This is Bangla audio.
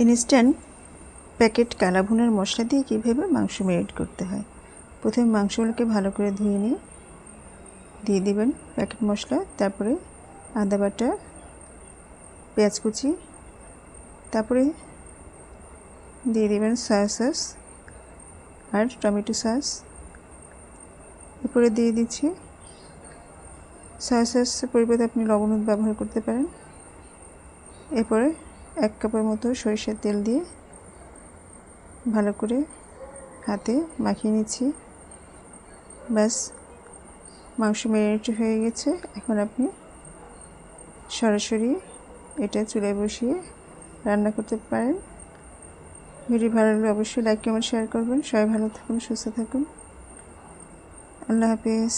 ইনস্ট্যান্ট প্যাকেট কালা ভুনার মশলা দিয়ে কীভাবে মাংস ম্যারিনেট করতে হয়। প্রথমে মাংসগুলোকে ভালো করে ধুয়ে নিয়ে দিয়ে দিবেন প্যাকেট মশলা, তারপরে আদা বাটা, পেঁয়াজ কুচি, তারপরে দিয়ে দিবেন সয়া সস আর টমেটো সস। এরপরে দিয়ে দিচ্ছি সয়া সসের পরিবর্তে আপনি লবণ ব্যবহার করতে পারেন। এরপরে 1 কাপের মতো সরিষার তেল দিয়ে ভালো করে হাতে মাখিয়ে নিচ্ছি। ব্যাস, মাংস ম্যারিনেট হয়ে গেছে। এখন আপনি সরাসরি এটা চুলায় বসিয়ে রান্না করতে পারেন। ভিডিও ভালো লাগলে অবশ্যই লাইক কমেন্ট শেয়ার করবেন। সবাই ভালো থাকুন, সুস্থ থাকুন। আল্লাহ হাফেজ।